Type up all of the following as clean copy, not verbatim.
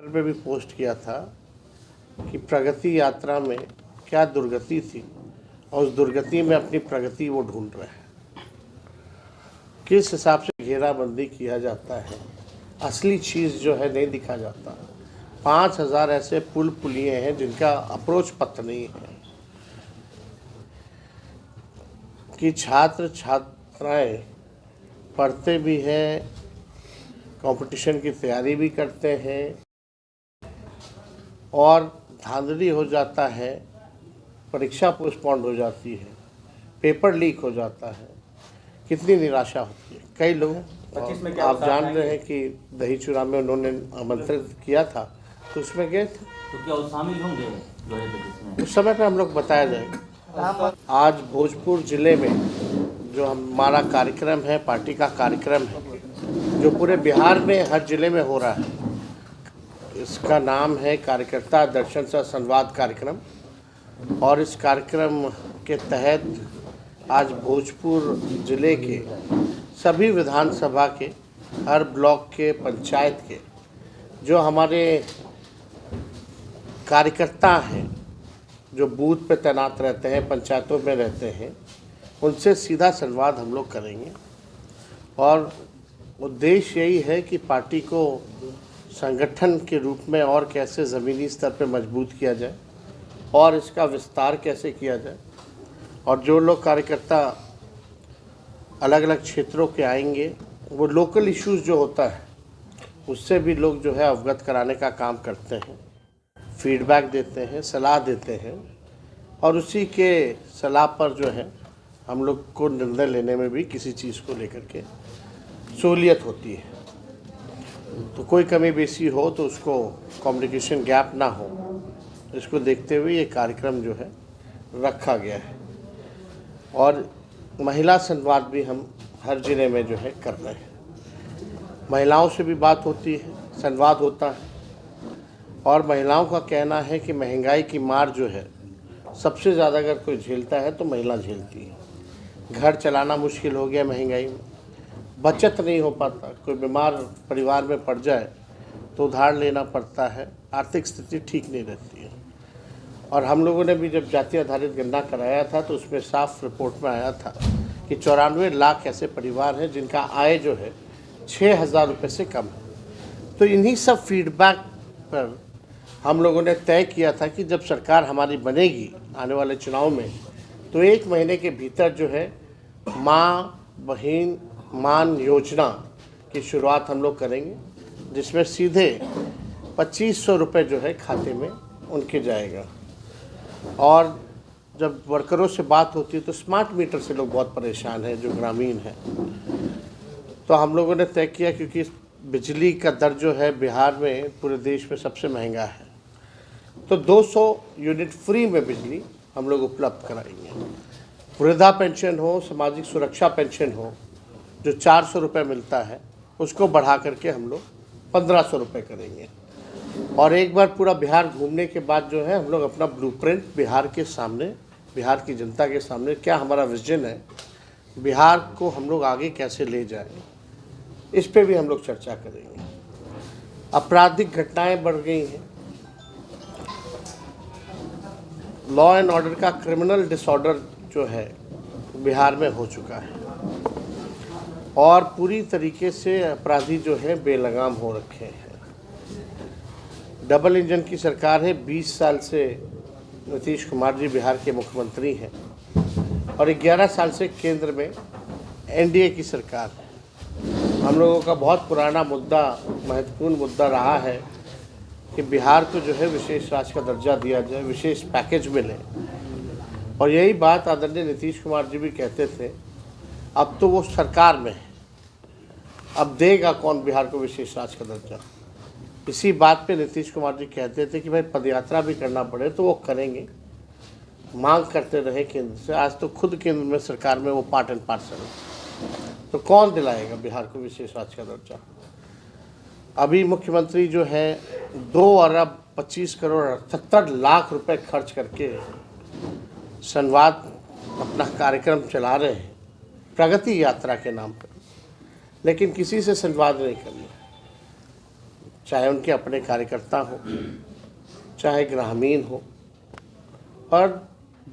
पे भी पोस्ट किया था कि प्रगति यात्रा में क्या दुर्गति थी और उस दुर्गति में अपनी प्रगति वो ढूंढ रहे हैं। किस हिसाब से घेराबंदी किया जाता है, असली चीज़ जो है नहीं दिखा जाता। 5000 ऐसे पुल पुलिये हैं जिनका अप्रोच पत्र नहीं है कि छात्र छात्राएं पढ़ते भी हैं, कंपटीशन की तैयारी भी करते हैं और धांधली हो जाता है, परीक्षा पोस्टपोन्ड हो जाती है, पेपर लीक हो जाता है। कितनी निराशा होती है। कई लोग आप जान रहे हैं कि दही चूड़ा में उन्होंने आमंत्रित किया था, तो उसमें गए थे। तो क्या वो शामिल होंगे उस समय पे हम लोग बताया जाए। आज भोजपुर जिले में जो हमारा कार्यक्रम है, पार्टी का कार्यक्रम है, जो पूरे बिहार में हर जिले में हो रहा है, इसका नाम है कार्यकर्ता दर्शन सह संवाद कार्यक्रम। और इस कार्यक्रम के तहत आज भोजपुर जिले के सभी विधानसभा के, हर ब्लॉक के, पंचायत के जो हमारे कार्यकर्ता हैं, जो बूथ पे तैनात रहते हैं, पंचायतों में रहते हैं, उनसे सीधा संवाद हम लोग करेंगे। और उद्देश्य यही है कि पार्टी को संगठन के रूप में और कैसे ज़मीनी स्तर पर मजबूत किया जाए और इसका विस्तार कैसे किया जाए। और जो लोग कार्यकर्ता अलग अलग क्षेत्रों के आएंगे, वो लोकल इश्यूज़ जो होता है उससे भी लोग जो है अवगत कराने का काम करते हैं, फीडबैक देते हैं, सलाह देते हैं और उसी के सलाह पर जो है हम लोग को निर्णय लेने में भी किसी चीज़ को लेकर के सहूलियत होती है। तो कोई कमी बेसी हो तो उसको कम्युनिकेशन गैप ना हो, इसको देखते हुए ये कार्यक्रम जो है रखा गया है। और महिला संवाद भी हम हर जिले में जो है कर रहे हैं। महिलाओं से भी बात होती है, संवाद होता है। और महिलाओं का कहना है कि महंगाई की मार जो है सबसे ज़्यादा अगर कोई झेलता है तो महिला झेलती है। घर चलाना मुश्किल हो गया, महंगाई में बचत नहीं हो पाता, कोई बीमार परिवार में पड़ जाए तो उधार लेना पड़ता है, आर्थिक स्थिति ठीक नहीं रहती है। और हम लोगों ने भी जब जाति आधारित गणना कराया था तो उसमें साफ रिपोर्ट में आया था कि 94 लाख ऐसे परिवार हैं जिनका आय जो है 6000 रुपये से कम है। तो इन्हीं सब फीडबैक पर हम लोगों ने तय किया था कि जब सरकार हमारी बनेगी आने वाले चुनाव में, तो 1 महीने के भीतर जो है माँ बहन मान योजना की शुरुआत हम लोग करेंगे, जिसमें सीधे 2500 रुपये जो है खाते में उनके जाएगा। और जब वर्करों से बात होती है तो स्मार्ट मीटर से लोग बहुत परेशान हैं जो ग्रामीण हैं। तो हम लोगों ने तय किया, क्योंकि बिजली का दर जो है बिहार में पूरे देश में सबसे महंगा है, तो 200 यूनिट फ्री में बिजली हम लोग उपलब्ध कराएंगे। वृद्धा पेंशन हो, सामाजिक सुरक्षा पेंशन हो, जो 400 रुपये मिलता है उसको बढ़ा करके हम लोग 1500 रुपये करेंगे। और एक बार पूरा बिहार घूमने के बाद जो है हम लोग अपना ब्लूप्रिंट बिहार के सामने, बिहार की जनता के सामने, क्या हमारा विजन है, बिहार को हम लोग आगे कैसे ले जाएं, इस पे भी हम लोग चर्चा करेंगे। आपराधिक घटनाएं बढ़ गई हैं, लॉ एंड ऑर्डर का क्रिमिनल डिसऑर्डर जो है बिहार में हो चुका है और पूरी तरीके से अपराधी जो है बेलगाम हो रखे हैं। डबल इंजन की सरकार है, 20 साल से नीतीश कुमार जी बिहार के मुख्यमंत्री हैं और 11 साल से केंद्र में एनडीए की सरकार है। हम लोगों का बहुत पुराना मुद्दा, महत्वपूर्ण मुद्दा रहा है कि बिहार को जो है विशेष राज्य का दर्जा दिया जाए, विशेष पैकेज मिले। और यही बात आदरणीय नीतीश कुमार जी भी कहते थे। अब तो वो सरकार में है, अब देगा कौन बिहार को विशेष राज्य का दर्जा। इसी बात पे नीतीश कुमार जी कहते थे कि भाई पदयात्रा भी करना पड़े तो वो करेंगे, मांग करते रहे केंद्र से। आज तो खुद केंद्र में सरकार में वो पार्ट एंड पार्सल है, तो कौन दिलाएगा बिहार को विशेष राज्य का दर्जा। अभी मुख्यमंत्री जो है 2 अरब 25 करोड़ 78 लाख रुपए खर्च करके संवाद अपना कार्यक्रम चला रहे हैं प्रगति यात्रा के नाम पर, लेकिन किसी से संवाद नहीं करना। चाहे उनके अपने कार्यकर्ता हो, चाहे ग्रामीण हो, और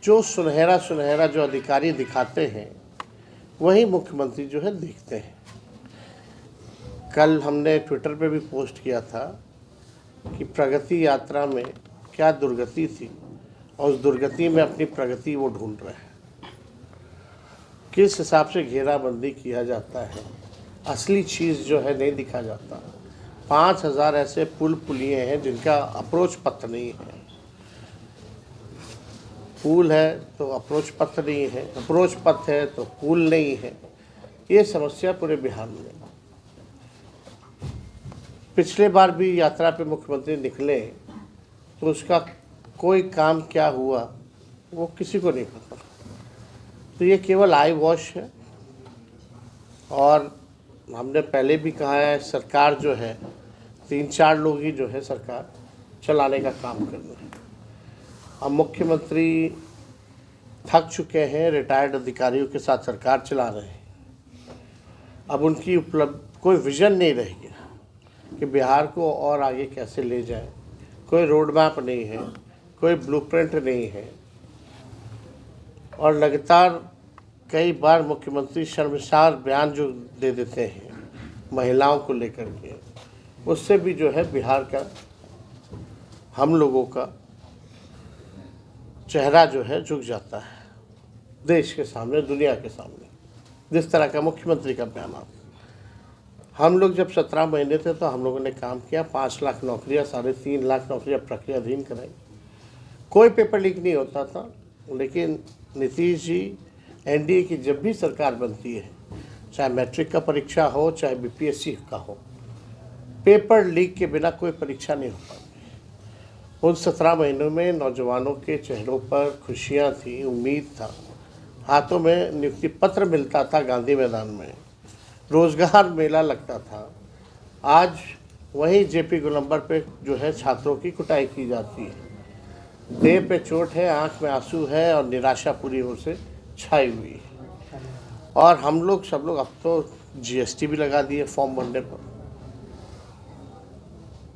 जो सुनहरा जो अधिकारी दिखाते हैं वही मुख्यमंत्री जो है देखते हैं। कल हमने ट्विटर पे भी पोस्ट किया था कि प्रगति यात्रा में क्या दुर्गति थी और उस दुर्गति में अपनी प्रगति वो ढूंढ रहे हैं। किस हिसाब से घेराबंदी किया जाता है, असली चीज़ जो है नहीं दिखा जाता। 5000 ऐसे पुल पुलिये हैं जिनका अप्रोच पथ नहीं है। पुल है तो अप्रोच पथ नहीं है, अप्रोच पथ है तो पुल नहीं है। ये समस्या पूरे बिहार में। पिछले बार भी यात्रा पे मुख्यमंत्री निकले तो उसका कोई काम क्या हुआ वो किसी को नहीं पता। तो ये केवल आई वॉश है। और हमने पहले भी कहा है, सरकार जो है 3-4 लोग ही जो है सरकार चलाने का काम कर रहे हैं। अब मुख्यमंत्री थक चुके हैं, रिटायर्ड अधिकारियों के साथ सरकार चला रहे हैं। अब उनकी कोई विजन नहीं रह गया कि बिहार को और आगे कैसे ले जाए। कोई रोड मैप नहीं है, कोई ब्लूप्रिंट नहीं है। और लगातार कई बार मुख्यमंत्री शर्मसार बयान जो दे देते हैं महिलाओं को लेकर के, उससे भी जो है बिहार का, हम लोगों का चेहरा जो है झुक जाता है देश के सामने, दुनिया के सामने। जिस तरह का मुख्यमंत्री का बयान आता। हम लोग जब 17 महीने थे तो हम लोगों ने काम किया, 5 लाख नौकरियाँ, 3.5 लाख नौकरियाँ प्रक्रियाधीन कराई। कोई पेपर लीक नहीं होता था। लेकिन नीतीश जी, एनडीए की जब भी सरकार बनती है, चाहे मैट्रिक का परीक्षा हो, चाहे बीपीएससी का हो, पेपर लीक के बिना कोई परीक्षा नहीं हो पाती। उन 17 महीनों में नौजवानों के चेहरों पर खुशियाँ थी, उम्मीद था, हाथों में नियुक्ति पत्र मिलता था, गांधी मैदान में रोजगार मेला लगता था। आज वहीं जेपी गोलंबर पे जो है छात्रों की कुटाई की जाती है। देह पे चोट है, आंख में आंसू है और निराशा पूरी ओर से छाई हुई है। और हम लोग सब लोग अब तो जीएसटी भी लगा दिए फॉर्म भरने पर,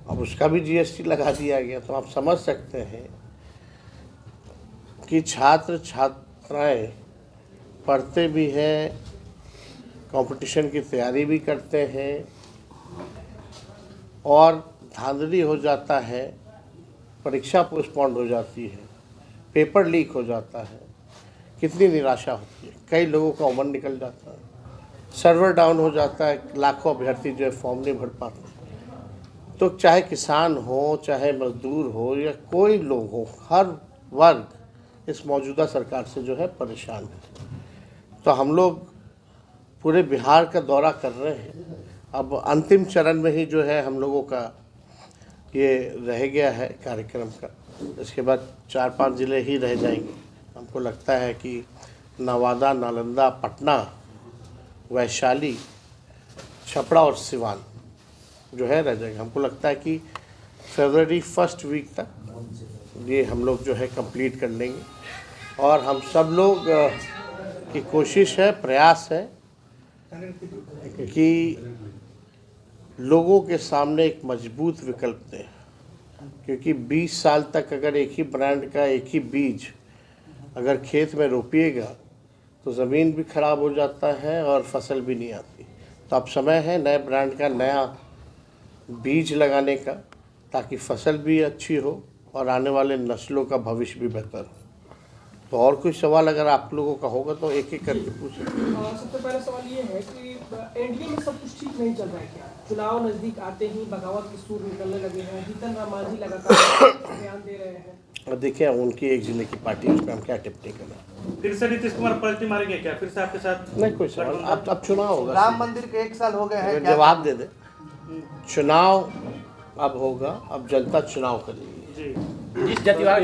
अब उसका भी जीएसटी लगा दिया गया। तो आप समझ सकते हैं कि छात्र छात्राएं पढ़ते भी हैं, कंपटीशन की तैयारी भी करते हैं, और धांधली हो जाता है, परीक्षा पोस्टपोन्ड हो जाती है, पेपर लीक हो जाता है। कितनी निराशा होती है। कई लोगों का उम्र निकल जाता है, सर्वर डाउन हो जाता है, लाखों अभ्यर्थी जो है फॉर्म नहीं भर पाते। तो चाहे किसान हो, चाहे मजदूर हो, या कोई लोग हो, हर वर्ग इस मौजूदा सरकार से जो है परेशान है। तो हम लोग पूरे बिहार का दौरा कर रहे हैं। अब अंतिम चरण में ही जो है हम लोगों का ये रह गया है कार्यक्रम का। इसके बाद 4-5 ज़िले ही रह जाएंगे। हमको लगता है कि नवादा, नालंदा, पटना, वैशाली, छपरा और सिवान जो है रह जाएगा। हमको लगता है कि फरवरी 1st वीक तक ये हम लोग जो है कंप्लीट कर लेंगे। और हम सब लोग की कोशिश है, प्रयास है कि लोगों के सामने एक मजबूत विकल्प दें। क्योंकि 20 साल तक अगर एक ही ब्रांड का एक ही बीज अगर खेत में रोपिएगा तो ज़मीन भी खराब हो जाता है और फसल भी नहीं आती। तो अब समय है नए ब्रांड का, नया बीज लगाने का, ताकि फसल भी अच्छी हो और आने वाले नस्लों का भविष्य भी बेहतर हो। तो और कोई सवाल अगर आप लोगों का होगा तो एक एक करके पूछ सकते हैं। सबसे पहला सवाल ये है कि एनडीए में सब कुछ ठीक नहीं चल रहा है क्या? चुनाव नजदीक आते ही बगावत के सुर निकलने लगे हैं। जीतन राम मांझी लगातार बयान दे रहे हैं। और देखिए उनकी एक जिले की पार्टी, उसमें हम क्या टिप्पणी करना। फिर से नीतीश कुमार पलटी मारेंगे क्या? फिर से आपके साथ नहीं कोई सवाल। अब चुनाव होगा। राम मंदिर के 1 साल हो गए हैं, क्या जवाब दे दे। चुनाव अब होगा, अब जनता चुनाव करेगी। जिस जतिवार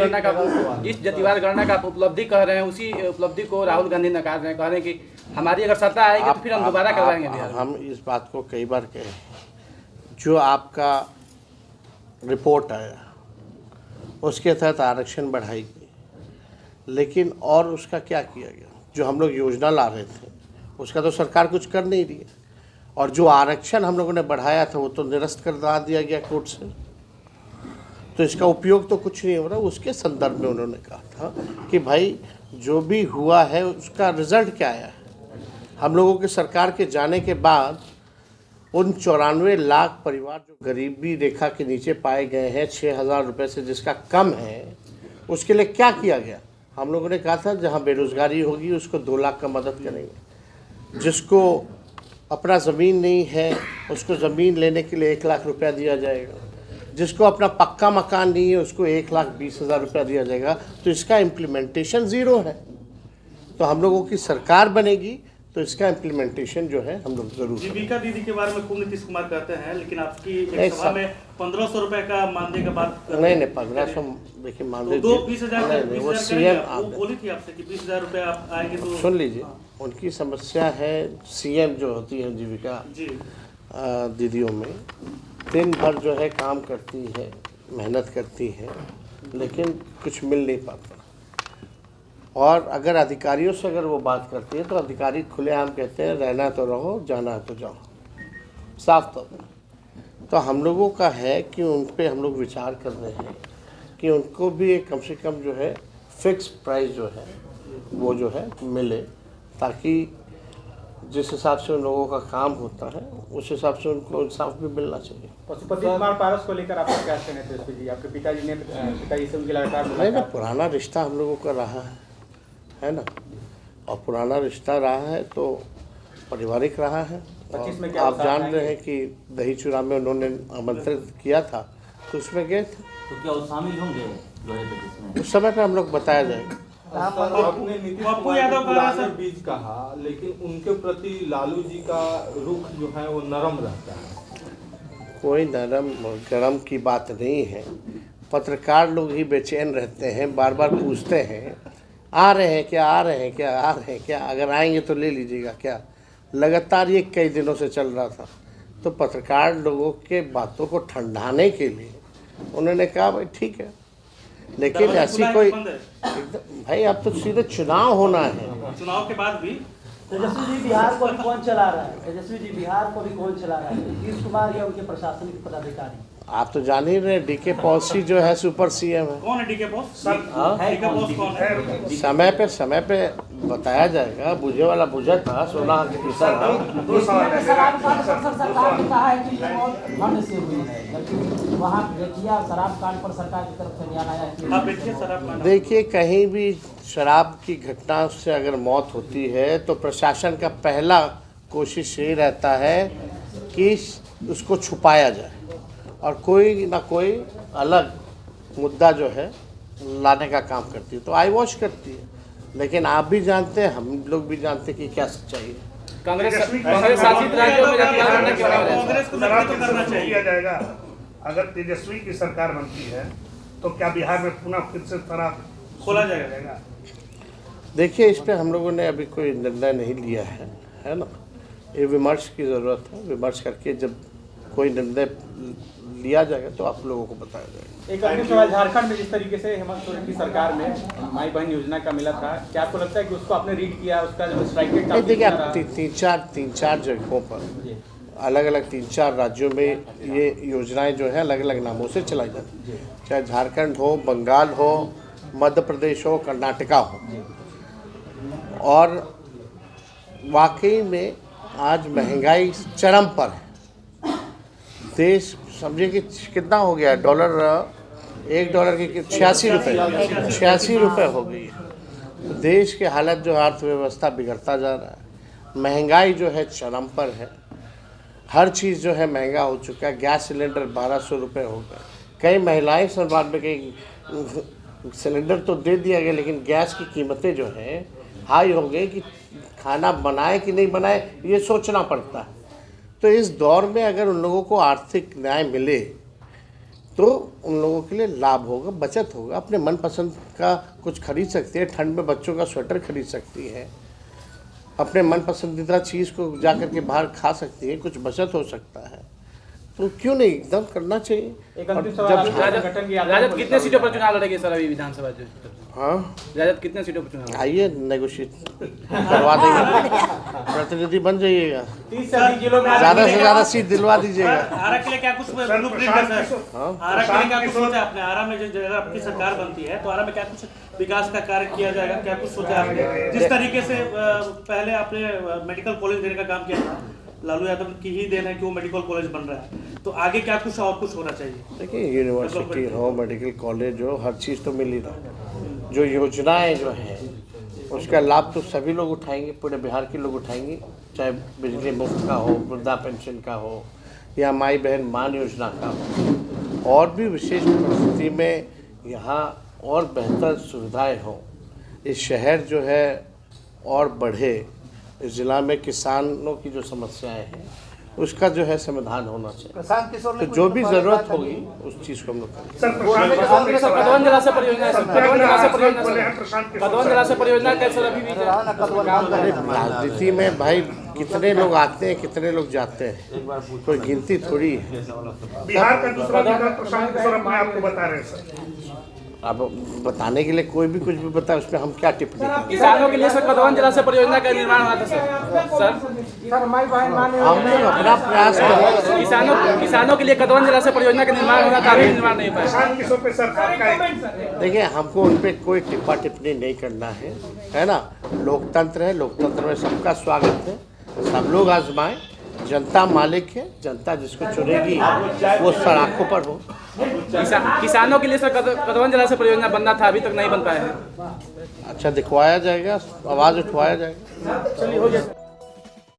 गणना का आप उपलब्धि कह रहे हैं, उसी उपलब्धि को राहुल गांधी नकार रहे हैं। कह रहे हैं कि हमारी अगर सत्ता आएगी तो फिर हम दोबारा करवाएंगे बिहार में। हम इस बात को कई बार कहे, जो आपका रिपोर्ट आया उसके तहत आरक्षण बढ़ाई गई, लेकिन और उसका क्या किया गया? जो हम लोग योजना ला रहे थे उसका तो सरकार कुछ कर नहीं रही है। और जो आरक्षण हम लोगों ने बढ़ाया था वो तो निरस्त कर दिया गया कोर्ट से, तो इसका उपयोग तो कुछ नहीं हो रहा। उसके संदर्भ में उन्होंने कहा था कि भाई जो भी हुआ है उसका रिजल्ट क्या आया है। हम लोगों की सरकार के जाने के बाद उन 94 लाख परिवार जो गरीबी रेखा के नीचे पाए गए हैं 6,000 रुपये से जिसका कम है, उसके लिए क्या किया गया। हम लोगों ने कहा था जहां बेरोजगारी होगी उसको 2 लाख का मदद करेंगे, जिसको अपना ज़मीन नहीं है उसको ज़मीन लेने के लिए 1 लाख रुपया दिया जाएगा, जिसको अपना पक्का मकान नहीं है उसको 1,20,000 रुपया दिया जाएगा। तो इसका इम्प्लीमेंटेशन ज़ीरो है। तो हम लोगों की सरकार बनेगी तो इसका इम्प्लीमेंटेशन जो है हम लोग जरूर। जीविका दीदी के बारे में खूब नीतीश कुमार कहते हैं, लेकिन आपकी एक सभा में 1500 रुपए का मानदेय का बात नहीं 1500 देखिए मानदेय तो 20,000 वो सीएम बोली थी आपसे कि 20,000 रुपए आप आएंगे तो सुन लीजिए। उनकी समस्या है सीएम जो होती है जीविका जी दीदियों में दिन भर जो है काम करती है, मेहनत करती है, लेकिन कुछ मिल नहीं पाता। और अगर अधिकारियों से अगर वो बात करती है तो अधिकारी खुलेआम कहते हैं रहना तो रहो, जाना तो जाओ, साफ तौर पर। तो हम लोगों का है कि उन पे हम लोग विचार कर रहे हैं कि उनको भी एक कम से कम जो है फिक्स प्राइस जो है वो जो है मिले, ताकि जिस हिसाब से उन लोगों का काम होता है उस हिसाब से उनको इंसाफ भी मिलना चाहिए। पशुपति कुमार पारस को लेकर आपका क्या कहना है तेजस्वी जी? आपके पिताजी से उनकी लगातार नहीं ना, पुराना रिश्ता हम लोगों का रहा है ना, और पुराना रिश्ता रहा है तो पारिवारिक रहा है। और आप जान रहे हैं कि दही चूड़ा में उन्होंने आमंत्रित किया था तो उसमें गए थे। तो क्या वो शामिल होंगे लोहे पे जिसमें? उस समय पे हम लोग बताया जाएगा। आपने नीतीश पप्पू कुमार यादव को का गुलाम सर- बीज कहा, लेकिन उनके प्रति लालू जी का रुख जो है वो नरम रहता है। कोई नरम गरम की बात नहीं है। पत्रकार लोग ही बेचैन रहते हैं, बार बार पूछते हैं आ रहे हैं क्या, आ रहे हैं क्या, आ रहे हैं क्या, अगर आएंगे तो ले लीजिएगा क्या। लगातार ये कई दिनों से चल रहा था। तो पत्रकार लोगों के बातों को ठंडाने के लिए उन्होंने कहा भाई ठीक है, लेकिन ऐसी कोई एकदम भाई अब तो सीधे चुनाव होना है। चुनाव के बाद भी तेजस्वी जी बिहार को अभी कौन चला रहा है? तेजस्वी जी बिहार को अभी कौन चला रहा है? नीतीश कुमार या उनके प्रशासनिक पदाधिकारी? आप तो जान ही रहे डीके पॉलिसी जो है सुपर सीएम है। कौन है डीके बॉस? डीके बॉस कौन है? समय पे बताया जाएगा। बुझे वाला बुझा था, सोना के पीसा था। शराब कांड पर सरकार ने कहा है कि ये मौत ठंड से हुई है, जबकि वहाँ देखिए शराब कांड पर सरकार की तरफ से बयान आया है। आप देखिए शराब कांड। देखिए कहीं भी शराब की घटना से अगर मौत होती है तो प्रशासन का पहला कोशिश यही रहता है कि उसको छुपाया जाए और कोई ना कोई अलग मुद्दा जो है लाने का काम करती है, तो आई वॉश करती है। लेकिन आप भी जानते हैं, हम लोग भी जानते हैं कि क्या सच्चाई है। कांग्रेस शासित राज्यों में जातिवाद गणना क्यों हो रहा है? कांग्रेस को शराब तो की करना शुरू चाहिए। किया जाएगा। अगर तेजस्वी की सरकार बनती है तो क्या बिहार में पुनः फिर से शराब खोला जाएगा? देखिए इस पे हम लोगों ने अभी कोई निर्णय नहीं लिया है ना। ये विमर्श की ज़रूरत है। विमर्श करके जब कोई निर्णय लिया जाएगा तो आप लोगों को बताया जाएगा। एक अन्य सवाल, झारखंड में जिस तरीके से हेमंत सोरेन की सरकार में माई बहन योजना का मिला था, क्या आपको लगता है कि उसको आपने रीड किया, उसका जो स्ट्राइक रेट नहीं देखिए आप तीन चार जगहों पर अलग अलग 3-4 राज्यों में ये योजनाएं जो है अलग अलग नामों से चलाई जाती हैं, चाहे झारखंड हो, बंगाल हो, मध्य प्रदेश हो, कर्नाटका हो। और वाकई में आज महंगाई चरम पर है। देश समझिए कि कितना हो गया है, $1 की 86 रुपये हो गई है। देश की हालत जो अर्थव्यवस्था बिगड़ता जा रहा है, महंगाई जो है चरम पर है। हर चीज़ जो है महंगा हो चुका है। गैस सिलेंडर 1200 रुपये हो गए। कई महिलाएं संवाद में कई सिलेंडर तो दे दिया गया लेकिन गैस की कीमतें जो हैं हाई हो गई कि खाना बनाए कि नहीं बनाए ये सोचना पड़ता है। तो इस दौर में अगर उन लोगों को आर्थिक न्याय मिले तो उन लोगों के लिए लाभ होगा, बचत होगा। अपने मनपसंद का कुछ खरीद सकती है, ठंड में बच्चों का स्वेटर खरीद सकती है, अपने मन पसंदीदा चीज़ को जा कर के बाहर खा सकती है, कुछ बचत हो सकता है। तो क्यों नहीं एकदम करना चाहिए। एक अंतिम सवाल, राजद कितने सीटों पर चुनाव लड़ेगी सर अभी विधानसभा जो? हाँ राजद कितने सीटों पर चुनाव? आइए नेगोशिएट करवा देंगे, प्रतिनिधि बन जाइएगा, 30 से अधिक जिलों में ज़्यादा से ज़्यादा सीट दिलवा दीजिएगा। आरा के लिए क्या कुछ ब्लूप्रिंट है सर? आरा के लिए क्या कुछ सोचा आपने? आरा में जो अगर आपकी सरकार बनती है तो आरा में क्या कुछ विकास का कार्य किया जाएगा? क्या कुछ सोचा आपने? जिस तरीके से पहले आपने मेडिकल कॉलेज देने का काम किया था, लालू यादव की ही देन है कि वो मेडिकल कॉलेज बन रहा है, तो आगे क्या कुछ और कुछ होना चाहिए? देखिए यूनिवर्सिटी हो, मेडिकल कॉलेज हो, हर चीज़ तो मिल ही रहा। जो योजनाएं जो हैं उसका लाभ तो सभी लोग उठाएंगे, पूरे बिहार के लोग उठाएंगे, चाहे बिजली मुफ्त का हो, वृद्धा पेंशन का हो, या माई बहन मान योजना का हो। और भी विशेष परिस्थिति में यहाँ और बेहतर सुविधाएं हों, इस शहर जो है और बढ़े, इस जिला में किसानों की जो समस्याएं हैं उसका जो है समाधान होना चाहिए। प्रशांत किशोर ने तो जो भी ज़रूरत होगी उस चीज़ को हम लोग करेंगे। सर प्रशांत किशोर कदवन जलाशय परियोजना बोले हैं, प्रशांत किशोर कदवन जलाशय परियोजना कैसे अभी भी राजनीति में भाई कितने लोग आते हैं, कितने लोग जाते हैं, कोई गिनती थोड़ी है। बिहार का दूसरा विकल्प प्रशांत किशोर अपने आप को बता रहे हैं सर। अब बताने के लिए कोई भी कुछ भी बताए, उसमें हम क्या टिप्पणी करें? किसानों के लिए सर कदवन जलाशय परियोजना का निर्माण हुआ था सर। हम लोग अपना प्रयास करें। किसानों के लिए कदवन जलाशय परियोजना का निर्माण होना था, अभी निर्माण नहीं पाया। प्रशांत किशोर पे सर आपका देखिए हमको उन पर कोई टिप्पा टिप्पणी नहीं करना है ना। लोकतंत्र है, लोकतंत्र में सबका स्वागत है, सब लोग आजमाएं। जनता मालिक है, जनता जिसको चुनेगी वो सड़कों पर हो। किसानों के लिए सर कदवन जलाशय परियोजना बनना था, अभी तक नहीं बन पाया है। अच्छा दिखवाया जाएगा, आवाज़ उठवाया जाएगा। चलिए हो जाए।